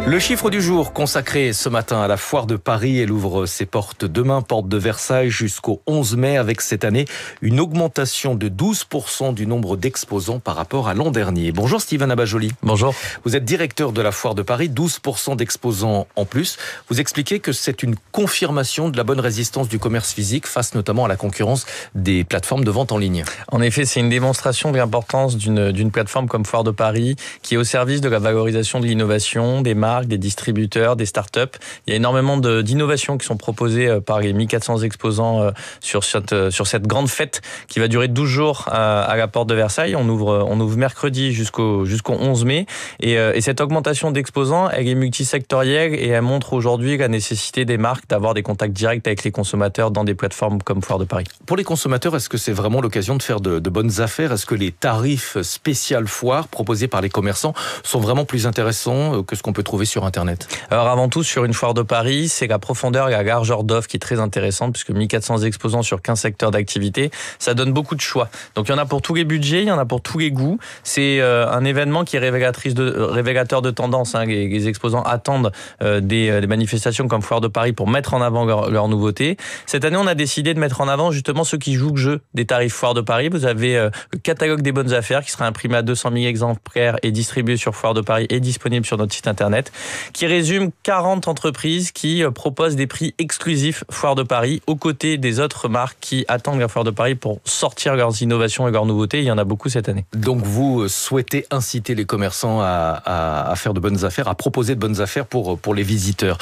Le chiffre du jour consacré ce matin à la Foire de Paris, elle ouvre ses portes demain, porte de Versailles, jusqu'au 11 mai, avec cette année une augmentation de 12% du nombre d'exposants par rapport à l'an dernier. Bonjour Steven Abajoli. Bonjour. Vous êtes directeur de la Foire de Paris, 12% d'exposants en plus. Vous expliquez que c'est une confirmation de la bonne résistance du commerce physique face notamment à la concurrence des plateformes de vente en ligne. En effet, c'est une démonstration de l'importance d'une plateforme comme Foire de Paris qui est au service de la valorisation de l'innovation, des marques, des distributeurs, des startups. Il y a énormément d'innovations qui sont proposées par les 1400 exposants sur cette grande fête qui va durer 12 jours à la porte de Versailles. On ouvre mercredi jusqu'au 11 mai. Et cette augmentation d'exposants, elle est multisectorielle et elle montre aujourd'hui la nécessité des marques d'avoir des contacts directs avec les consommateurs dans des plateformes comme Foire de Paris. Pour les consommateurs, est-ce que c'est vraiment l'occasion de faire de bonnes affaires? Est-ce que les tarifs spécial foire proposés par les commerçants sont vraiment plus intéressants que ce qu'on peut trouver sur Internet? Alors avant tout, sur une Foire de Paris, c'est la profondeur et la largeur d'offres qui est très intéressante, puisque 1400 exposants sur 15 secteurs d'activité, ça donne beaucoup de choix. Donc il y en a pour tous les budgets, il y en a pour tous les goûts. C'est un événement qui est révélateur de tendance. Les exposants attendent des manifestations comme Foire de Paris pour mettre en avant leurs nouveautés. Cette année, on a décidé de mettre en avant justement ceux qui jouent le jeu des tarifs Foire de Paris. Vous avez le catalogue des bonnes affaires qui sera imprimé à 200 000 exemplaires et distribué sur Foire de Paris et disponible sur notre site internet, qui résume 40 entreprises qui proposent des prix exclusifs Foire de Paris aux côtés des autres marques qui attendent la Foire de Paris pour sortir leurs innovations et leurs nouveautés. Il y en a beaucoup cette année. Donc vous souhaitez inciter les commerçants à faire de bonnes affaires, à proposer de bonnes affaires pour les visiteurs.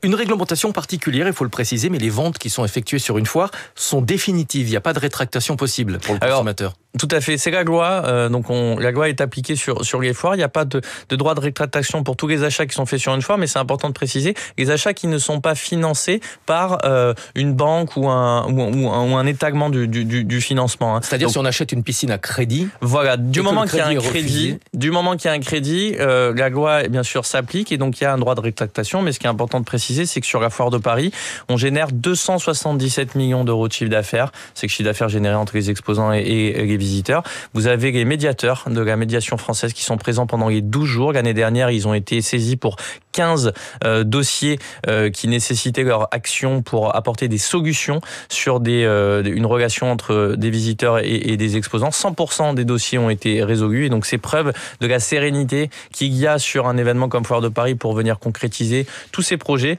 Une réglementation particulière, il faut le préciser, mais les ventes qui sont effectuées sur une foire sont définitives. Il n'y a pas de rétractation possible pour le consommateur. Tout à fait, c'est la loi. Donc la loi est appliquée sur les foires. Il n'y a pas de droit de rétractation pour tous les achats qui sont faits sur une foire, mais c'est important de préciser les achats qui ne sont pas financés par une banque ou un étagement du financement. C'est-à-dire si on achète une piscine à crédit. Voilà, du moment qu'il y a un crédit, la loi bien sûr s'applique et donc il y a un droit de rétractation. Mais ce qui est important de préciser, c'est que sur la Foire de Paris, on génère 277 millions d'euros de chiffre d'affaires. C'est le chiffre d'affaires généré entre les exposants et les visiteurs. Vous avez les médiateurs de la médiation française qui sont présents pendant les 12 jours. L'année dernière, ils ont été saisis pour 15 dossiers qui nécessitaient leur action pour apporter des solutions sur une relation entre des visiteurs et des exposants. 100% des dossiers ont été résolus et donc c'est preuve de la sérénité qu'il y a sur un événement comme Foire de Paris pour venir concrétiser tous ces projets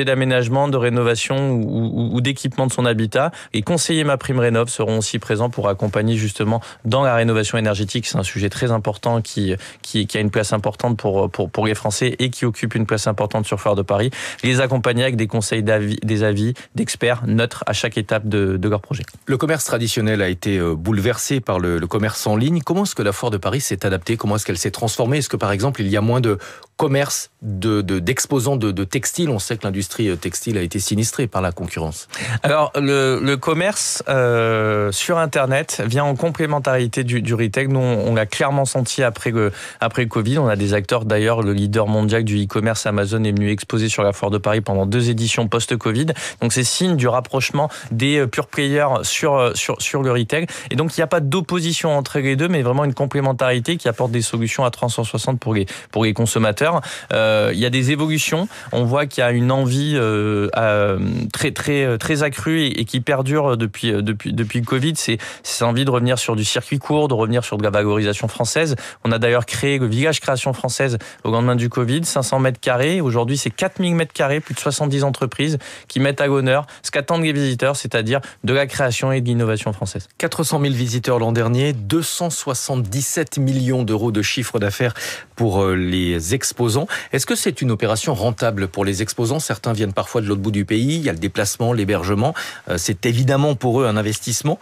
d'aménagement, de rénovation ou d'équipement de son habitat. Les conseillers MaPrimeRénov' seront aussi présents pour accompagner justement dans la rénovation énergétique. C'est un sujet très important qui a une place importante pour les Français et qui occupe une place importante sur Foire de Paris. Les accompagner avec des conseils des avis d'experts neutres à chaque étape de leur projet. Le commerce traditionnel a été bouleversé par le commerce en ligne. Comment est-ce que la Foire de Paris s'est adaptée? Comment est-ce qu'elle s'est transformée? Est-ce que par exemple il y a moins de commerce d'exposants de textiles? On sait que l'industrie textile a été sinistrée par la concurrence. Alors le commerce sur Internet vient en complémentarité du retail. Nous, on l'a clairement senti après le Covid. On a des acteurs, d'ailleurs, le leader mondial du e-commerce, Amazon, est venu exposer sur la Foire de Paris pendant 2 éditions post-Covid. Donc, c'est signe du rapprochement des pure players sur le retail. Et donc, il n'y a pas d'opposition entre les deux, mais vraiment une complémentarité qui apporte des solutions à 360 pour les consommateurs. Il y a des évolutions. On voit qu'il y a une envie très accrue et qui perdure depuis le Covid. C'est envie de revenir sur du circuit court, de revenir sur de la valorisation française. On a d'ailleurs créé le village création française au lendemain du Covid, 500 mètres carrés. Aujourd'hui, c'est 4000 mètres carrés, plus de 70 entreprises qui mettent à l'honneur ce qu'attendent les visiteurs, c'est-à-dire de la création et de l'innovation française. 400 000 visiteurs l'an dernier, 277 millions d'euros de chiffre d'affaires pour les exposants. Est-ce que c'est une opération rentable pour les exposants? Certains viennent parfois de l'autre bout du pays, il y a le déplacement, l'hébergement. C'est évidemment pour eux un investissement.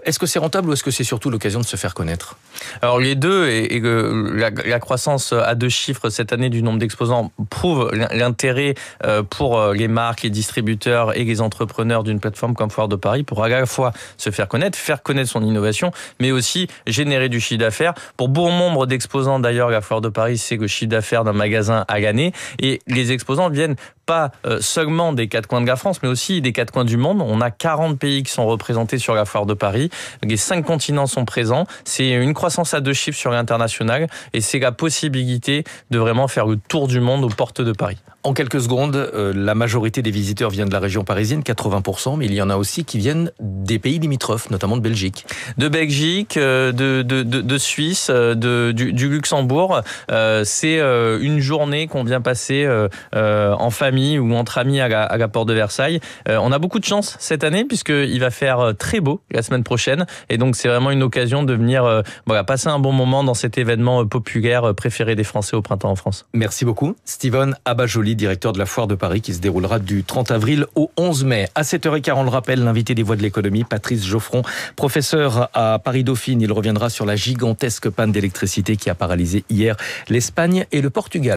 Est-ce que c'est rentable ou est-ce que c'est surtout l'occasion de se faire connaître? Alors les deux, et la croissance à 2 chiffres cette année du nombre d'exposants prouve l'intérêt pour les marques, les distributeurs et les entrepreneurs d'une plateforme comme Foire de Paris pour à la fois se faire connaître son innovation, mais aussi générer du chiffre d'affaires. Pour bon nombre d'exposants d'ailleurs, la Foire de Paris, c'est le chiffre d'affaires d'un magasin à l'année et les exposants viennent pas seulement des quatre coins de la France, mais aussi des quatre coins du monde. On a 40 pays qui sont représentés sur la foire de Paris. Les 5 continents sont présents. C'est une croissance à 2 chiffres sur l'international et c'est la possibilité de vraiment faire le tour du monde aux portes de Paris. En quelques secondes, la majorité des visiteurs viennent de la région parisienne, 80%, mais il y en a aussi qui viennent des pays limitrophes, notamment de Belgique. De Belgique, de Suisse, du Luxembourg. C'est une journée qu'on vient passer en famille ou entre amis à la porte de Versailles. On a beaucoup de chance cette année puisqu'il va faire très beau la semaine prochaine. Et donc, c'est vraiment une occasion de venir passer un bon moment dans cet événement populaire préféré des Français au printemps en France. Merci beaucoup. Steven Abajoli, directeur de la Foire de Paris, qui se déroulera du 30 avril au 11 mai. À 7h15, on le rappelle, l'invité des Voix de l'économie, Patrice Geoffron, professeur à Paris-Dauphine. Il reviendra sur la gigantesque panne d'électricité qui a paralysé hier l'Espagne et le Portugal.